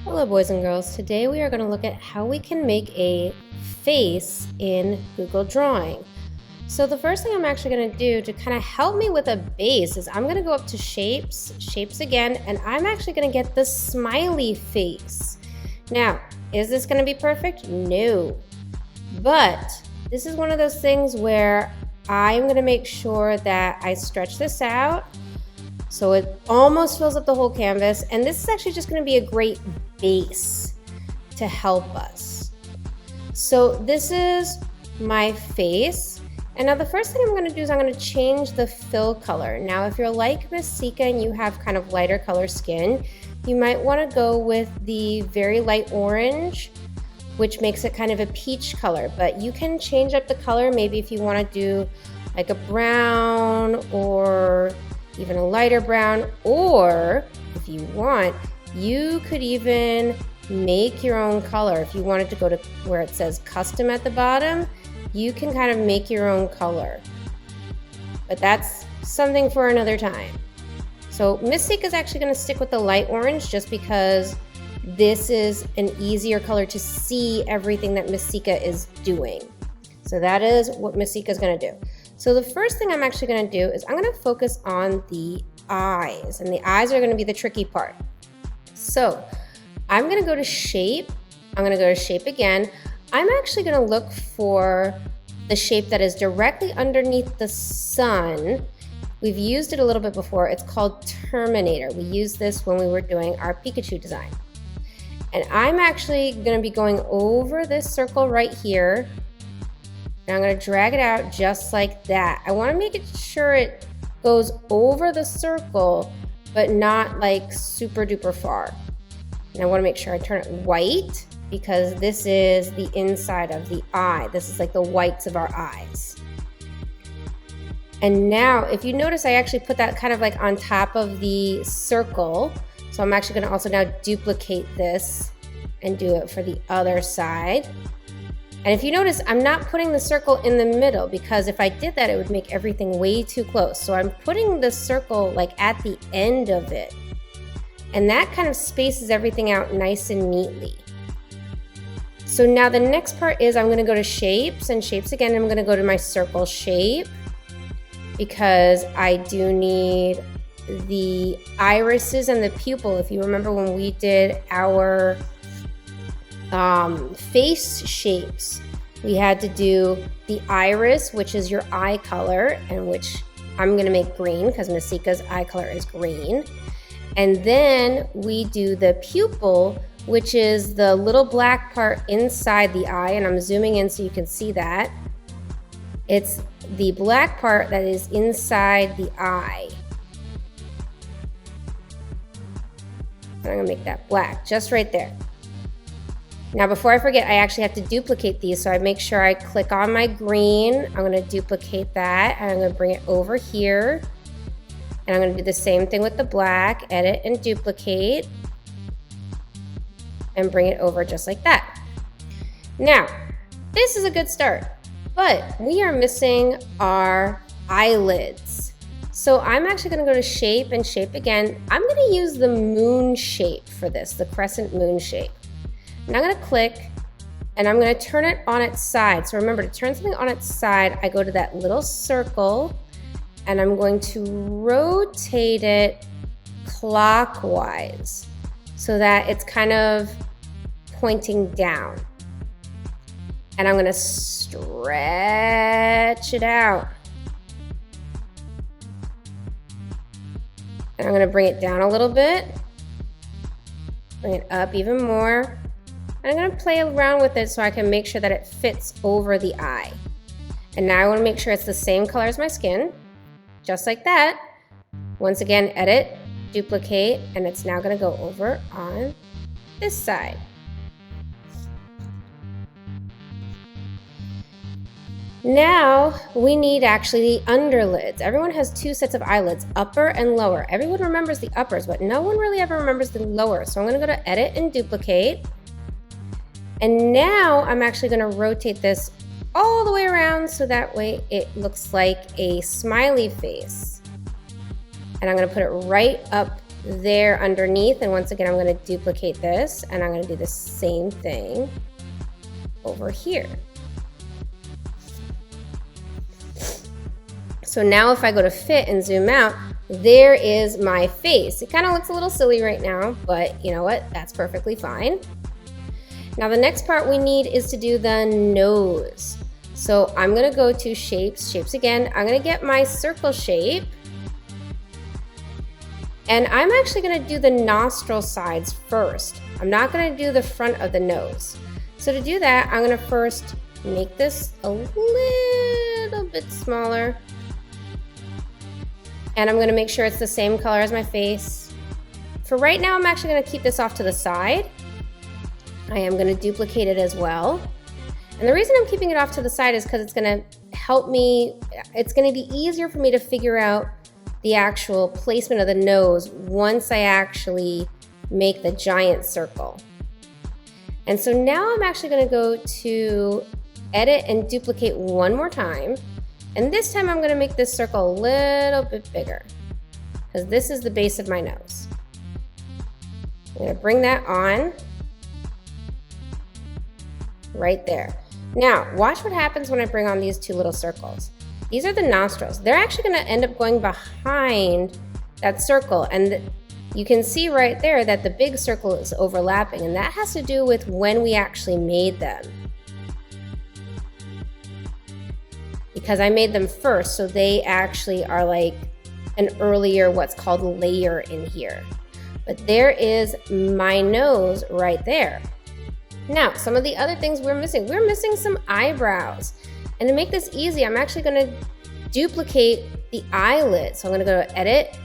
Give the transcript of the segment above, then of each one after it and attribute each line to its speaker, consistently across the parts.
Speaker 1: Hello boys and girls, today we are going to look at how we can make a face in Google Drawing. So the first thing I'm actually going to do to kind of help me with a base is I'm going to go up to shapes again, and I'm actually going to get the smiley face. Now, is this going to be perfect? No. But this is one of those things where I'm going to make sure that I stretch this out so it almost fills up the whole canvas, and this is actually just going to be a great base to help us. So this is my face, and now the first thing I'm going to do is I'm going to change the fill color. Now if you're like Miss Sika and you have kind of lighter color skin, you might want to go with the very light orange, which makes it kind of a peach color, but you can change up the color. Maybe if you want to do like a brown or even a lighter brown, or if you want, you could even make your own color. If you wanted to go to where it says custom at the bottom, you can kind of make your own color. But that's something for another time. So Miss Sika is actually going to stick with the light orange just because this is an easier color to see everything that Miss Sika is doing. So that is what Miss Sika is going to do. So the first thing I'm actually going to do is I'm going to focus on the eyes, and the eyes are going to be the tricky part. So I'm going to go to shape. I'm going to go to shape again. I'm actually going to look for the shape that is directly underneath the sun. We've used it a little bit before. It's called Terminator. We used this when we were doing our Pikachu design. And I'm actually going to be going over this circle right here. And I'm going to drag it out just like that. I want to make sure it goes over the circle, but not like super duper far. And I want to make sure I turn it white because this is the inside of the eye. This is like the whites of our eyes. And now, if you notice, I actually put that kind of like on top of the circle. So I'm actually going to also now duplicate this and do it for the other side. And if you notice, I'm not putting the circle in the middle because if I did that, it would make everything way too close. So I'm putting the circle like at the end of it. And that kind of spaces everything out nice and neatly. So now the next part is I'm going to go to shapes, and shapes again. I'm going to go to my circle shape because I do need the irises and the pupil. If you remember when we did our face shapes, we had to do the iris, which is your eye color, and which I'm going to make green because Miss Sika's eye color is green. And then we do the pupil, which is the little black part inside the eye, and I'm zooming in so you can see that. It's the black part that is inside the eye. And I'm going to make that black just right there. Now before I forget, I actually have to duplicate these, so I make sure I click on my green. I'm going to duplicate that, and I'm going to bring it over here. And I'm going to do the same thing with the black, edit and duplicate, and bring it over just like that. Now, this is a good start, but we are missing our eyelids. So I'm actually going to go to shape and shape again. I'm going to use the moon shape for this, the crescent moon shape. And I'm going to click, and I'm going to turn it on its side. So remember, to turn something on its side, I go to that little circle, and I'm going to rotate it clockwise so that it's kind of pointing down. And I'm going to stretch it out. And I'm going to bring it down a little bit, bring it up even more. And I'm going to play around with it so I can make sure that it fits over the eye. And now I want to make sure it's the same color as my skin, just like that. Once again, edit, duplicate, and it's now going to go over on this side. Now we need actually the underlids. Everyone has two sets of eyelids, upper and lower. Everyone remembers the uppers, but no one really ever remembers the lower. So I'm going to go to edit and duplicate. And now I'm actually going to rotate this all the way around so that way it looks like a smiley face. And I'm going to put it right up there underneath. And once again, I'm going to duplicate this and I'm going to do the same thing over here. So now if I go to fit and zoom out, there is my face. It kind of looks a little silly right now, but you know what? That's perfectly fine. Now the next part we need is to do the nose. So I'm gonna go to shapes again. I'm gonna get my circle shape. And I'm actually gonna do the nostril sides first. I'm not gonna do the front of the nose. So to do that, I'm gonna first make this a little bit smaller. And I'm gonna make sure it's the same color as my face. For right now, I'm actually gonna keep this off to the side. I am gonna duplicate it as well. And the reason I'm keeping it off to the side is because it's gonna help me, it's gonna be easier for me to figure out the actual placement of the nose once I actually make the giant circle. And so now I'm actually gonna go to edit and duplicate one more time. And this time I'm gonna make this circle a little bit bigger because this is the base of my nose. I'm gonna bring that on right there. Now, watch what happens when I bring on these two little circles. These are the nostrils. They're actually gonna end up going behind that circle. And you can see right there that the big circle is overlapping, and that has to do with when we actually made them. Because I made them first, so they actually are like an earlier what's called layer in here. But there is my nose right there. Now, some of the other things we're missing some eyebrows. And to make this easy, I'm actually gonna duplicate the eyelid. So I'm gonna go to edit,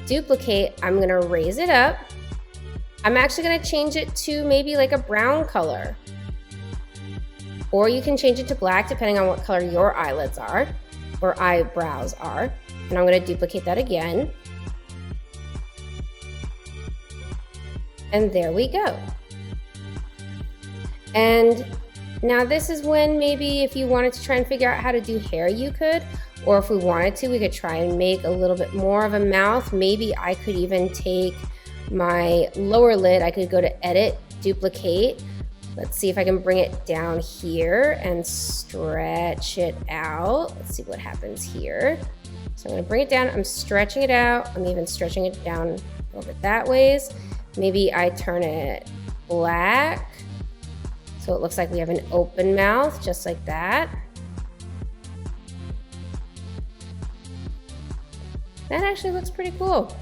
Speaker 1: duplicate, I'm gonna raise it up. I'm actually gonna change it to maybe like a brown color. Or you can change it to black depending on what color your eyelids are or eyebrows are. And I'm gonna duplicate that again. And there we go. And now this is when maybe if you wanted to try and figure out how to do hair, you could, or if we wanted to, we could try and make a little bit more of a mouth. Maybe I could even take my lower lid, I could go to edit, duplicate. Let's see if I can bring it down here and stretch it out. Let's see what happens here. So I'm gonna bring it down, I'm stretching it out. I'm even stretching it down a little bit that ways. Maybe I turn it black. So it looks like we have an open mouth, just like that. That actually looks pretty cool.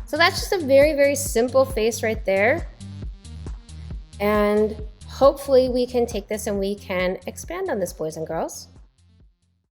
Speaker 1: So that's just a very, very simple face right there. And hopefully we can take this and we can expand on this, boys and girls.